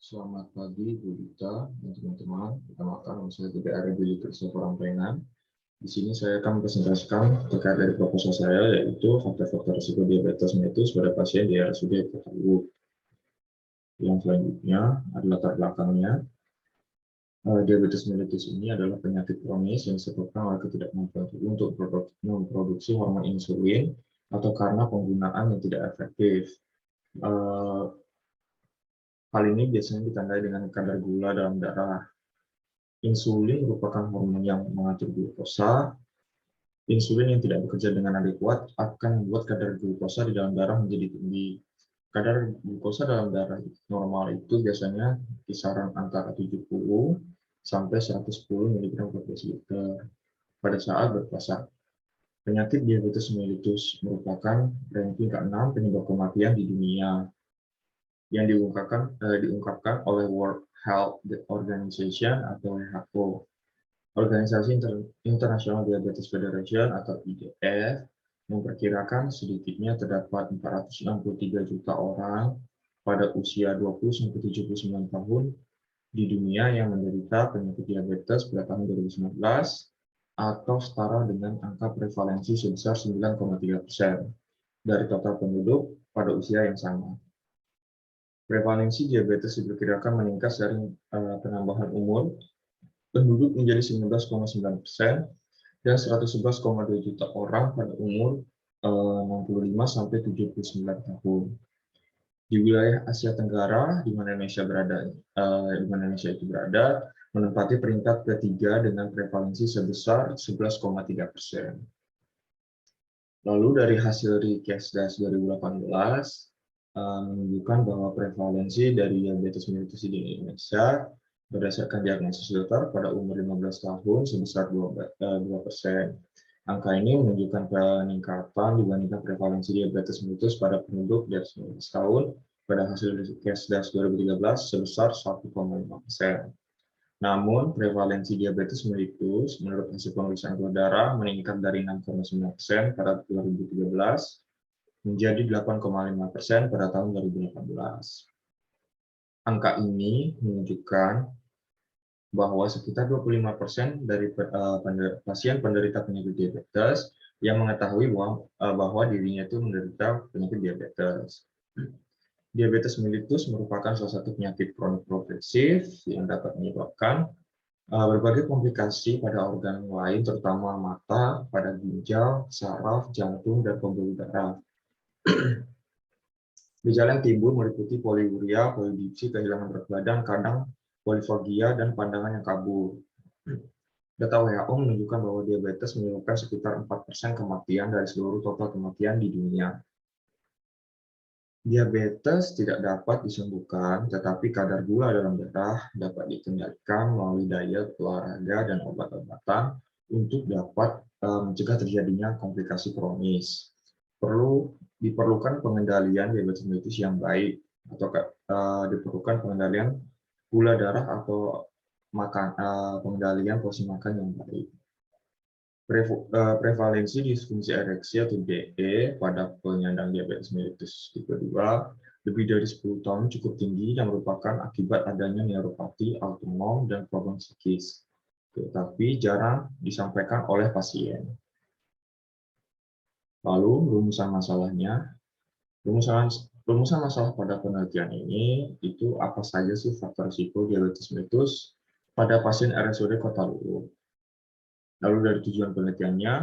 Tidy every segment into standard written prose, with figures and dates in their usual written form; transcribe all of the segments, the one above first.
Selamat pagi, Bu Dita dan teman-teman. Perkenalkan, nama saya tidak ada di Christopher Rampengan. Di sini saya akan presentasikan terkait dari proposal saya, yaitu faktor-faktor risiko diabetes mellitus pada pasien di RSUD Kota Luwu. Yang selanjutnya adalah latar belakangnya. Diabetes mellitus ini adalah penyakit kronis yang disebabkan oleh ketidakmampuan tubuh untuk memproduksi hormon insulin atau karena penggunaan yang tidak efektif. Hal ini biasanya ditandai dengan kadar gula dalam darah. Insulin merupakan hormon yang mengatur glukosa. Insulin yang tidak bekerja dengan adekuat akan membuat kadar glukosa di dalam darah menjadi tinggi. Kadar glukosa dalam darah normal itu biasanya kisaran antara 70 sampai 110 mg per desiliter pada saat berpuasa. Penyakit diabetes mellitus merupakan ranking ke-6 penyebab kematian di dunia yang diungkapkan oleh World Health Organization atau WHO. Organisasi International Diabetes Federation atau IDF memperkirakan sedikitnya terdapat 463 juta orang pada usia 20-79 tahun di dunia yang menderita penyakit diabetes pada tahun 2019 atau setara dengan angka prevalensi sebesar 9,3% dari total penduduk pada usia yang sama. Prevalensi diabetes diperkirakan meningkat seiring penambahan umur penduduk menjadi 19,9% dan 111,2 juta orang pada umur 65 sampai 79 tahun. Di wilayah Asia Tenggara, di mana Indonesia itu berada, menempati peringkat ketiga dengan prevalensi sebesar 11,3%. Lalu dari hasil Rikesdas 2018 menunjukkan bahwa prevalensi dari diabetes mellitus di Indonesia berdasarkan diagnosis dokter pada umur 15 tahun sebesar 2%. Angka ini menunjukkan peningkatan dibandingkan prevalensi diabetes mellitus pada penduduk di atas 15 tahun pada hasil Rikesdas 2013 sebesar 1,5%. Namun, prevalensi diabetes mellitus menurut hasil pemeriksaan gula darah meningkat dari 6,9% pada 2013 menjadi 8,5% pada tahun 2018. Angka ini menunjukkan bahwa sekitar 25% dari pasien penderita penyakit diabetes yang mengetahui bahwa dirinya itu menderita penyakit diabetes. Diabetes mellitus merupakan salah satu penyakit kronik progresif yang dapat menyebabkan berbagai komplikasi pada organ lain, terutama mata, pada ginjal, saraf, jantung, dan pembuluh darah. Gejala yang timbul meliputi poliuria, polidipsi, kehilangan berat badan, kadang polifagia, dan pandangan yang kabur. Data WHO menunjukkan bahwa diabetes menyebabkan sekitar 4% kematian dari seluruh total kematian di dunia. Diabetes tidak dapat disembuhkan, tetapi kadar gula dalam darah dapat dikendalikan melalui diet, olahraga, dan obat-obatan untuk dapat mencegah terjadinya komplikasi kronis. Diperlukan pengendalian diabetes mellitus yang baik, atau diperlukan pengendalian gula darah atau pengendalian porsi makan yang baik. Prevalensi disfungsi ereksi atau DE pada penyandang diabetes mellitus tipe 2 lebih dari 10 tahun cukup tinggi yang merupakan akibat adanya neuropati autonom dan problem psikis, tetapi jarang disampaikan oleh pasien. Lalu rumusan masalahnya, rumusan masalah pada penelitian ini itu apa saja sih faktor risiko diabetes mellitus pada pasien RSUD Kota Luwu. Lalu dari tujuan penelitiannya,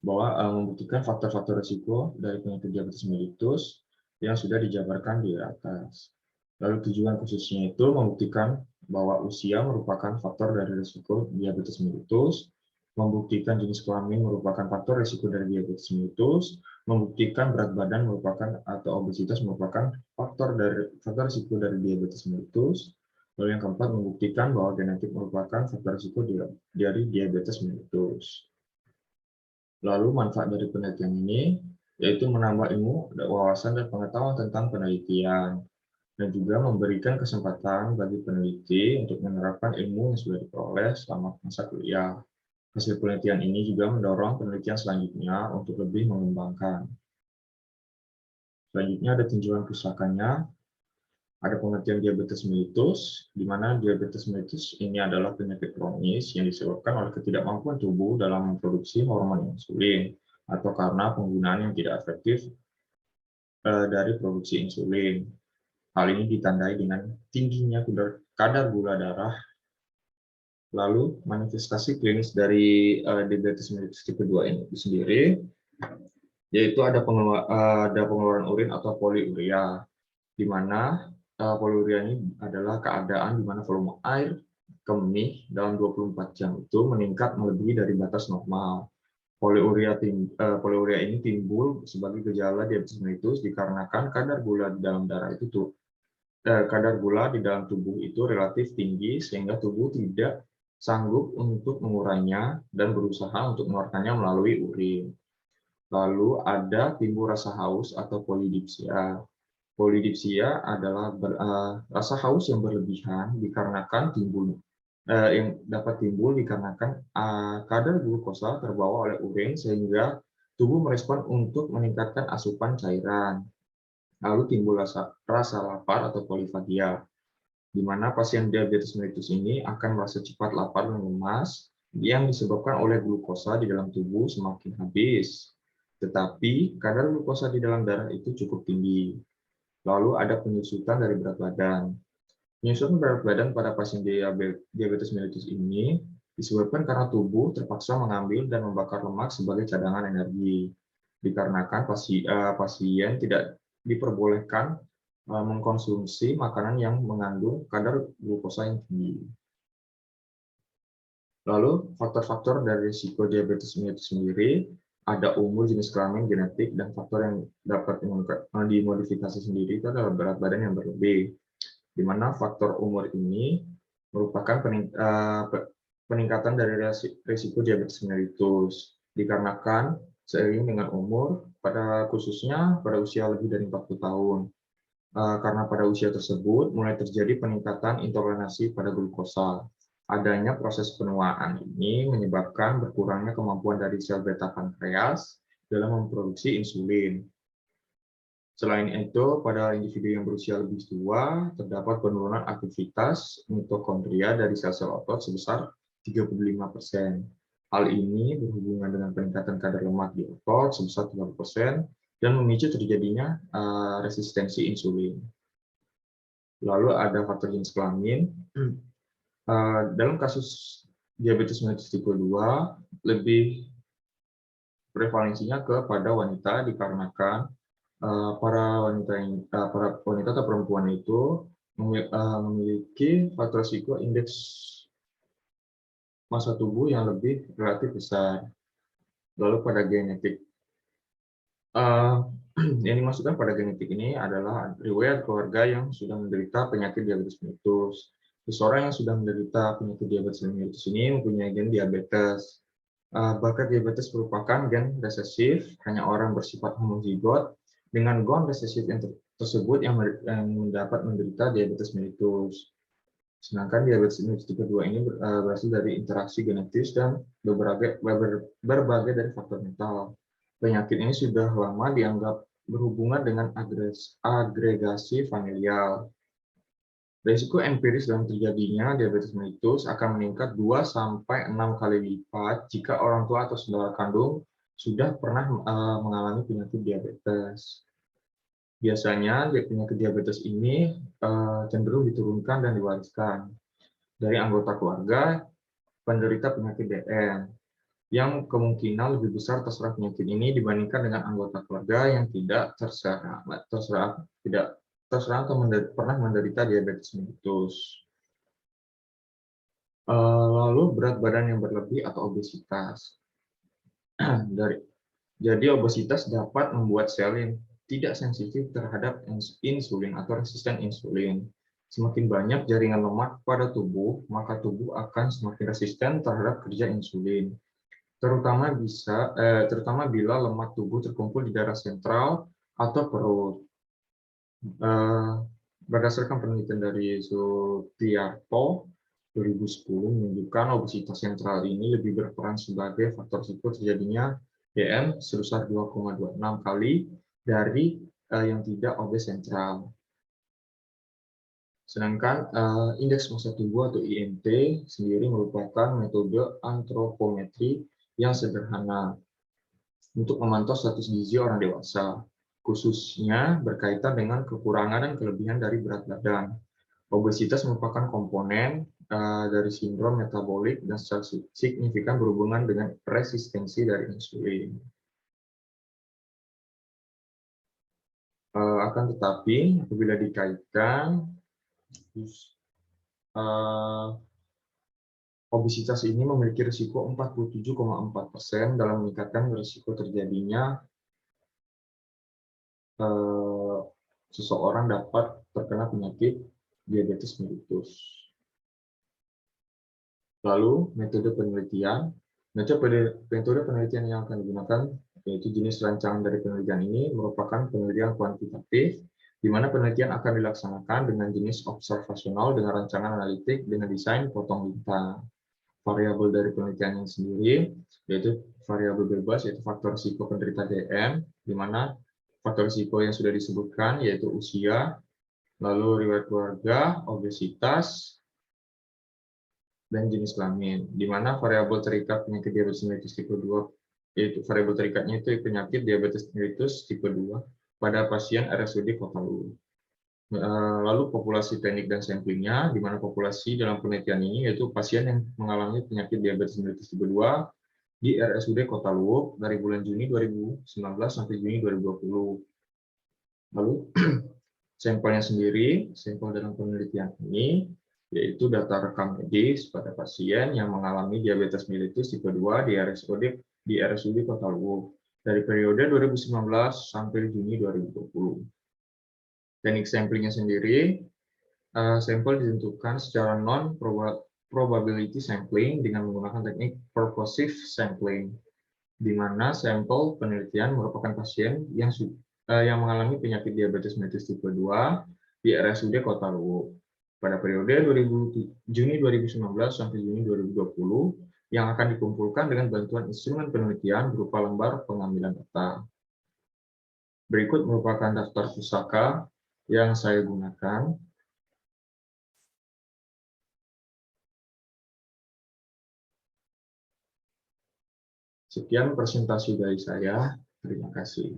bahwa membuktikan faktor-faktor risiko dari penyakit diabetes mellitus yang sudah dijabarkan di atas. Lalu tujuan khususnya itu membuktikan bahwa usia merupakan faktor dari risiko diabetes mellitus, membuktikan jenis kelamin merupakan faktor risiko dari diabetes mellitus, membuktikan berat badan merupakan atau obesitas merupakan faktor risiko dari diabetes mellitus. Lalu yang keempat, membuktikan bahwa genetik merupakan faktor risiko dari diabetes mellitus. Lalu manfaat dari penelitian ini yaitu menambah ilmu, wawasan, dan pengetahuan tentang penelitian, dan juga memberikan kesempatan bagi peneliti untuk menerapkan ilmu yang sudah diperoleh selama masa kuliah. Hasil penelitian ini juga mendorong penelitian selanjutnya untuk lebih mengembangkan. Selanjutnya ada tinjauan kerusakannya. Ada pengertian diabetes mellitus, di mana diabetes mellitus ini adalah penyakit kronis yang disebabkan oleh ketidakmampuan tubuh dalam memproduksi hormon insulin atau karena penggunaan yang tidak efektif dari produksi insulin. Hal ini ditandai dengan tingginya kadar gula darah. Lalu manifestasi klinis dari diabetes mellitus tipe 2 ini sendiri, yaitu ada pengeluaran urin atau poliuria, di mana poliuria ini adalah keadaan di mana volume air kemih dalam 24 jam itu meningkat melebihi dari batas normal. Poliuria ini timbul sebagai gejala diabetes mellitus dikarenakan kadar gula di dalam tubuh itu relatif tinggi sehingga tubuh tidak sanggup untuk mengurainya dan berusaha untuk mengeluarkannya melalui urin. Lalu ada timbul rasa haus atau polidipsia. Polidipsia adalah rasa haus yang berlebihan yang dapat timbul dikarenakan kadar glukosa terbawa oleh urin sehingga tubuh merespon untuk meningkatkan asupan cairan. Lalu timbul rasa lapar atau polifagia, di mana pasien diabetes mellitus ini akan merasa cepat lapar dan lemas yang disebabkan oleh glukosa di dalam tubuh semakin habis. Tetapi kadar glukosa di dalam darah itu cukup tinggi. Lalu ada penyusutan dari berat badan. Penyusutan berat badan pada pasien diabetes mellitus ini disebabkan karena tubuh terpaksa mengambil dan membakar lemak sebagai cadangan energi. Dikarenakan pasien tidak diperbolehkan mengkonsumsi makanan yang mengandung kadar glukosa yang tinggi. Lalu faktor-faktor dari risiko diabetes mellitus sendiri, ada umur, jenis kelamin, genetik, dan faktor yang dapat dimodifikasi sendiri itu adalah berat badan yang berlebih. Di mana faktor umur ini merupakan peningkatan dari risiko diabetes mellitus dikarenakan seiring dengan umur, khususnya pada usia lebih dari 40 tahun. Karena pada usia tersebut mulai terjadi peningkatan intoleransi pada glukosa. Adanya proses penuaan ini menyebabkan berkurangnya kemampuan dari sel beta pankreas dalam memproduksi insulin. Selain itu, pada individu yang berusia lebih tua, terdapat penurunan aktivitas mitokondria dari sel-sel otot sebesar 35%. Hal ini berhubungan dengan peningkatan kadar lemak di otot sebesar 30% dan memicu terjadinya resistensi insulin. Lalu ada faktor jenis kelamin. Dalam kasus diabetes mellitus tipe 2, lebih prevalensinya kepada wanita dikarenakan para wanita atau perempuan itu memiliki faktor risiko indeks massa tubuh yang lebih relatif besar. Lalu pada genetik, yang dimaksudkan pada genetik ini adalah riwayat keluarga yang sudah menderita penyakit diabetes mellitus. Seseorang yang sudah menderita penyakit diabetes mellitus ini mempunyai gen diabetes. Bakat diabetes merupakan gen resesif, hanya orang bersifat homozigot dengan gen resesif tersebut yang dapat menderita diabetes mellitus. Sedangkan diabetes mellitus tipe 2 ini berasal dari interaksi genetis dan berbagai dari faktor mental. Penyakit ini sudah lama dianggap berhubungan dengan agregasi familial. Risiko empiris dalam terjadinya diabetes mellitus akan meningkat 2-6 kali lipat jika orang tua atau saudara kandung sudah pernah mengalami penyakit diabetes. Biasanya penyakit diabetes ini cenderung diturunkan dan diwariskan dari anggota keluarga penderita penyakit DM, yang kemungkinan lebih besar terserang penyakit ini dibandingkan dengan anggota keluarga yang tidak terserang atau pernah menderita diabetes mellitus. Lalu berat badan yang berlebih atau obesitas. Jadi obesitas dapat membuat sel yang tidak sensitif terhadap insulin atau resisten insulin. Semakin banyak jaringan lemak pada tubuh, maka tubuh akan semakin resisten terhadap kerja insulin. Terutama bila lemak tubuh terkumpul di daerah sentral atau perut. Berdasarkan penelitian dari Sutiarto 2010 menunjukkan obesitas sentral ini lebih berperan sebagai faktor risiko terjadinya DM sebesar 2,26 kali dari yang tidak obes sentral. Sedangkan indeks massa tubuh atau IMT sendiri merupakan metode antropometri yang sederhana untuk memantau status gizi orang dewasa, khususnya berkaitan dengan kekurangan dan kelebihan dari berat badan. Obesitas merupakan komponen dari sindrom metabolik dan secara signifikan berhubungan dengan resistensi dari insulin. Akan tetapi, apabila dikaitkan, obesitas ini memiliki risiko 47,4% dalam meningkatkan risiko terjadinya seseorang dapat terkena penyakit diabetes mellitus. Lalu, metode penelitian. Metode penelitian yang akan digunakan yaitu jenis rancangan dari penelitian ini merupakan penelitian kuantitatif, di mana penelitian akan dilaksanakan dengan jenis observasional dengan rancangan analitik dengan desain potong lintang. Variabel dari penelitian yang sendiri yaitu variabel bebas, yaitu faktor risiko penderita DM, di mana faktor risiko yang sudah disebutkan yaitu usia, lalu riwayat keluarga, obesitas, dan jenis kelamin, di mana variabel terikat penyakit diabetes mellitus tipe 2, yaitu variabel terikatnya itu penyakit diabetes mellitus tipe 2 pada pasien RSUD Kota Luwu. Lalu populasi teknik dan samplingnya, di mana populasi dalam penelitian ini yaitu pasien yang mengalami penyakit diabetes mellitus tipe 2 di RSUD Kota Luwu dari bulan Juni 2019 sampai Juni 2020. Lalu sampelnya sendiri, sampel dalam penelitian ini yaitu data rekam medis pada pasien yang mengalami diabetes mellitus tipe 2 di RSUD Kota Luwu dari periode 2019 sampai Juni 2020. Teknik samplingnya sendiri, sampel ditentukan secara non-probability sampling dengan menggunakan teknik purposive sampling, di mana sampel penelitian merupakan pasien yang mengalami penyakit diabetes mellitus tipe 2 di RSUD Kota Luwu pada periode Juni 2019 sampai Juni 2020 yang akan dikumpulkan dengan bantuan instrumen penelitian berupa lembar pengambilan data. Berikut merupakan daftar pusaka yang saya gunakan. Sekian presentasi dari saya. Terima kasih.